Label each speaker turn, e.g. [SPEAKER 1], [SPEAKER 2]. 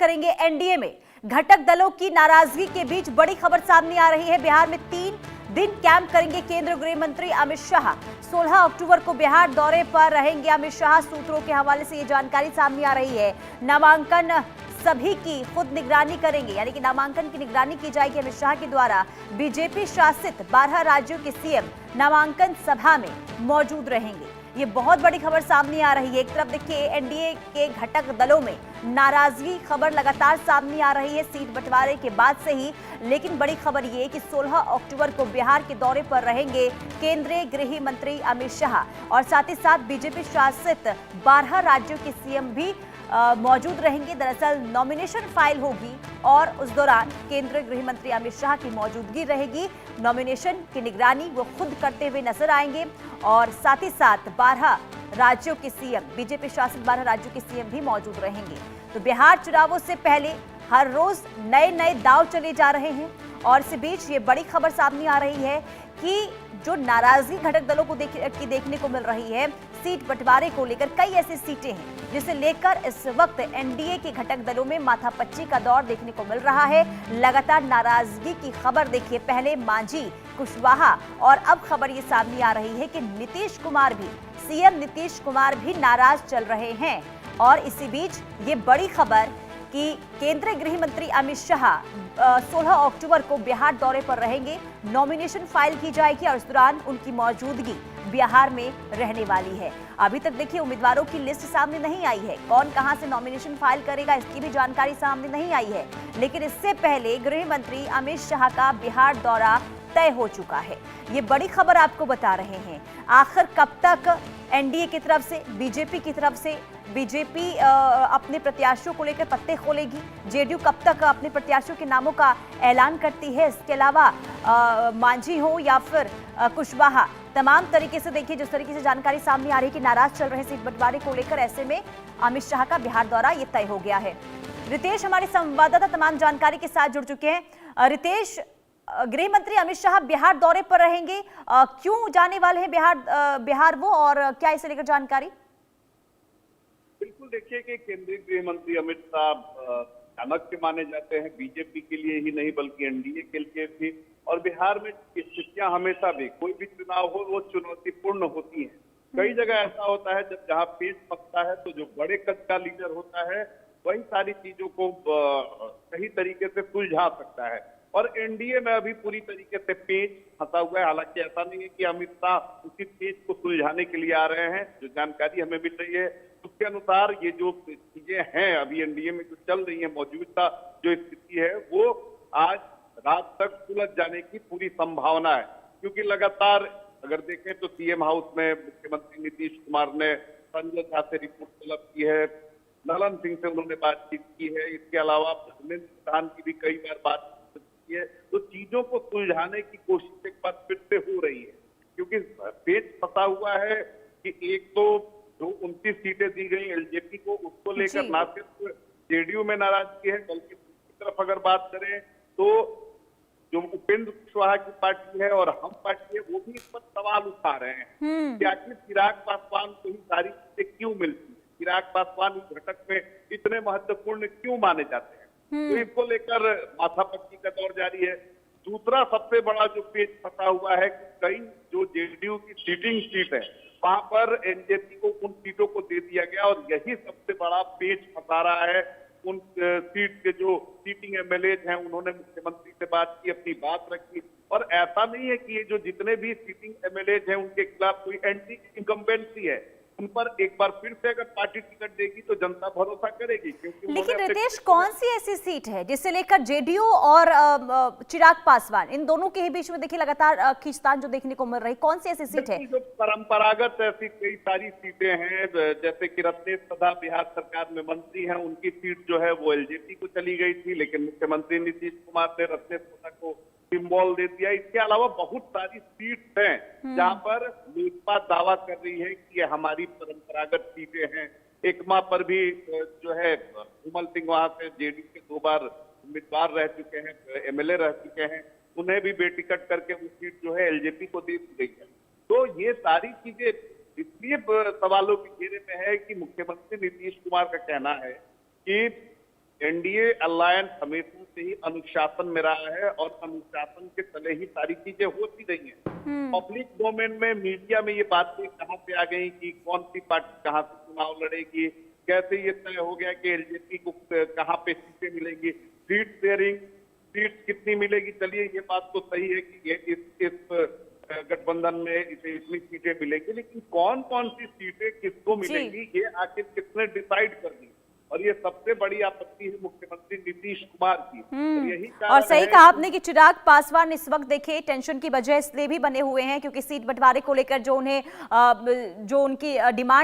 [SPEAKER 1] करेंगे एनडीए में। घटक दलों की नाराजगी के बीच बड़ी खबर सामने आ रही है। बिहार में 3 दिन कैंप करेंगे केंद्रीय गृह मंत्री अमित शाह। 16 अक्टूबर को बिहार दौरे पर रहेंगे अमित शाह। सूत्रों के हवाले से ये जानकारी सामने आ रही है। नामांकन सभी की खुद निगरानी करेंगे, यानी कि नामांकन की निगरानी की जाएगी अमित शाह के द्वारा। बीजेपी शासित 12 राज्यों के सीएम नामांकन सभा में मौजूद रहेंगे। ये बहुत बड़ी खबर सामने आ रही है। एक तरफ देखिए एनडीए के घटक दलों में नाराजगी खबर लगातार सामने आ रही है सीट बंटवारे के बाद से ही, लेकिन बड़ी खबर ये है कि 16 अक्टूबर को बिहार के दौरे पर रहेंगे केंद्रीय गृह मंत्री अमित शाह और साथ ही साथ बीजेपी शासित 12 राज्यों के सीएम भी मौजूद रहेंगे। दरअसल नॉमिनेशन फाइल होगी और उस दौरान केंद्रीय गृह मंत्री अमित शाह की मौजूदगी रहेगी। नॉमिनेशन की निगरानी वो खुद करते हुए नजर आएंगे और साथ ही साथ 12 राज्यों के सीएम, बीजेपी शासित 12 राज्यों के सीएम भी मौजूद रहेंगे। तो बिहार चुनावों से पहले हर रोज नए नए दांव चले जा रहे हैं और इसी बीच ये बड़ी खबर सामने आ रही है कि जो नाराजगी घटक दलों को देखने को मिल रही है सीट बंटवारे को लेकर, कई ऐसी सीटें हैं जिसे लेकर इस वक्त एनडीए के घटक दलों में माथापच्ची का दौर देखने को मिल रहा है। लगातार नाराजगी की खबर देखिए, पहले मांझी, कुशवाहा और अब खबर ये सामने आ रही है कि नीतीश कुमार भी, सीएम नीतीश कुमार भी नाराज चल रहे हैं। और इसी बीच ये बड़ी खबर कि केंद्रीय गृह मंत्री अमित शाह 16 अक्टूबर को बिहार दौरे पर रहेंगे। नॉमिनेशन फाइल की जाएगी और इस दौरान उनकी मौजूदगी बिहार में रहने वाली है। अभी तक देखिए उम्मीदवारों की लिस्ट सामने नहीं आई है, कौन कहां से नॉमिनेशन फाइल करेगा इसकी भी जानकारी सामने नहीं आई है, लेकिन इससे पहले गृह मंत्री अमित शाह का बिहार दौरा तय हो चुका है। ये बड़ी खबर आपको बता रहे हैं। आखिर कब तक एनडीए की तरफ से, बीजेपी की तरफ से, बीजेपी अपने प्रत्याशियों को लेकर पत्ते खोलेगी, जेडीयू कब तक अपने प्रत्याशियों के नामों का ऐलान करती है, इसके अलावा मांझी हो या फिर कुशवाहा, तमाम तरीके से देखिए जिस तरीके से जानकारी सामने आ रही है कि नाराज चल रहे सीट बंटवारे को लेकर, ऐसे में अमित शाह का बिहार दौरा ये तय हो गया है। रितेश हमारे संवाददाता तमाम जानकारी के साथ जुड़ चुके हैं। रितेश, गृह मंत्री अमित शाह बिहार दौरे पर रहेंगे, क्यों जाने वाले हैं बिहार वो, और क्या इसे लेकर जानकारी?
[SPEAKER 2] बिल्कुल, देखिए कि केंद्रीय गृह मंत्री अमित शाह चाणक्य माने जाते हैं, बीजेपी के लिए ही नहीं बल्कि एनडीए के लिए भी। और बिहार में स्थितियां हमेशा भी, कोई भी चुनाव हो वो चुनौतीपूर्ण होती हैं। कई जगह ऐसा होता है जब जहां पेच फंसता है तो जो बड़े कद का लीडर होता है वही सारी चीजों को सही तरीके से सुलझा सकता है। और एनडीए में अभी पूरी तरीके से पेच फंसा हुआ है। हालांकि ऐसा नहीं है कि अमित शाह उसी पेच को सुलझाने के लिए आ रहे हैं। जो जानकारी हमें मिल रही है उसके अनुसार ये जो चीजें हैं अभी एनडीए में जो चल रही है, मौजूदा जो स्थिति है वो आज रात तक सुलझ जाने की पूरी संभावना है। क्योंकि लगातार अगर देखें तो सीएम हाउस में मुख्यमंत्री नीतीश कुमार ने संजय झा से रिपोर्ट तलब की है, ललन सिंह से उन्होंने बातचीत की है, इसके अलावा धर्मेंद्र प्रधान की भी कई बार बातचीत की है। तो चीजों को सुलझाने की कोशिश एक बार फिर से हो रही है। क्योंकि पेच फंसा हुआ है कि एक तो जो 29 सीटें दी गई एलजेपी को, उसको लेकर ना सिर्फ जेडीयू में नाराजगी है बल्कि दूसरी तरफ अगर बात करें तो जो उपेंद्र कुशवाहा की पार्टी है और हम पार्टी है वो भी इस पर सवाल उठा रहे हैं कि आखिर चिराग पासवान को ही सारी चीजें क्यों मिलती है, चिराग पासवान इस घटक में इतने महत्वपूर्ण क्यों माने जाते हैं। तो इसको लेकर माथापच्ची का दौर जारी है। दूसरा सबसे बड़ा जो पेच फंसा हुआ है कि कई जो जेडीयू की सीटिंग सीट है वहां पर एनजेपी को उन सीटों को दे दिया गया और यही सबसे बड़ा पेच फंसा रहा है। उन सीट के जो सीटिंग एमएलए हैं उन्होंने मुख्यमंत्री से बात की, अपनी बात रखी। और ऐसा नहीं है कि ये जो जितने भी सीटिंग एमएलए हैं उनके खिलाफ कोई एंटी इनकम्बेंसी है, उन पर एक बार फिर से अगर पार्टी टिकट देगी तो जनता भरोसा करेगी। क्योंकि
[SPEAKER 1] लेकिन रितेश, कौन सी ऐसी सीट है जिसे लेकर जेडीयू और चिराग पासवान इन दोनों के ही बीच में देखिए लगातार खींचतान जो देखने को मिल रही, कौन सी ऐसी सीट है?
[SPEAKER 2] जो परंपरागत ऐसी कई सारी सीटें हैं, जैसे कि रत्नेश प्रधान बिहार सरकार में मंत्री हैं, उनकी सीट जो है वो एलजेपी को चली गई थी, लेकिन मुख्यमंत्री नीतीश कुमार ने रत्नेश प्रधान को सिंबल दे दिया। इसके अलावा बहुत सारी सीट हैं जहां पर लोजपा दावा कर रही है कि ये हमारी परंपरागत सीटें हैं। एकमा पर भी जो है विमल सिंह वहां से जेडीयू के 2 बार उम्मीदवार रह चुके हैं, एमएलए रह चुके हैं, उन्हें भी बेटिकट करके वो सीट जो है एलजेपी को दे दी गई है। तो ये सारी चीजें इसलिए सवालों के घेरे में है कि मुख्यमंत्री नीतीश कुमार का कहना है कि एनडीए अलायंस हमेशा से ही अनुशासन में रहा है और अनुशासन के तले ही सारी चीजें होती रही हैं। पब्लिक डोमेन में, मीडिया में ये बातें कहाँ से आ गई कि कौन सी पार्टी कहाँ से चुनाव लड़ेगी, कैसे ये तय हो गया कि एलजेपी को कहाँ पे सीटें मिलेंगी, सीट शेयरिंग, सीट कितनी मिलेगी। चलिए ये बात तो सही है कि ये इस गठबंधन में इसे इतनी सीटें मिलेंगी, लेकिन कौन कौन सी सीटें किसको मिलेंगी ये आखिर किसने डिसाइड कर दी। और ये सबसे बड़ी आपत्ति है मुख्यमंत्री नीतीश कुमार की। और यही कारण
[SPEAKER 1] और सही
[SPEAKER 2] है
[SPEAKER 1] कहा आपने कि चिराग पासवान इस वक्त देखिए टेंशन की वजह इसलिए भी बने हुए हैं क्योंकि सीट बंटवारे को लेकर जो उन्हें जो उनकी डिमांड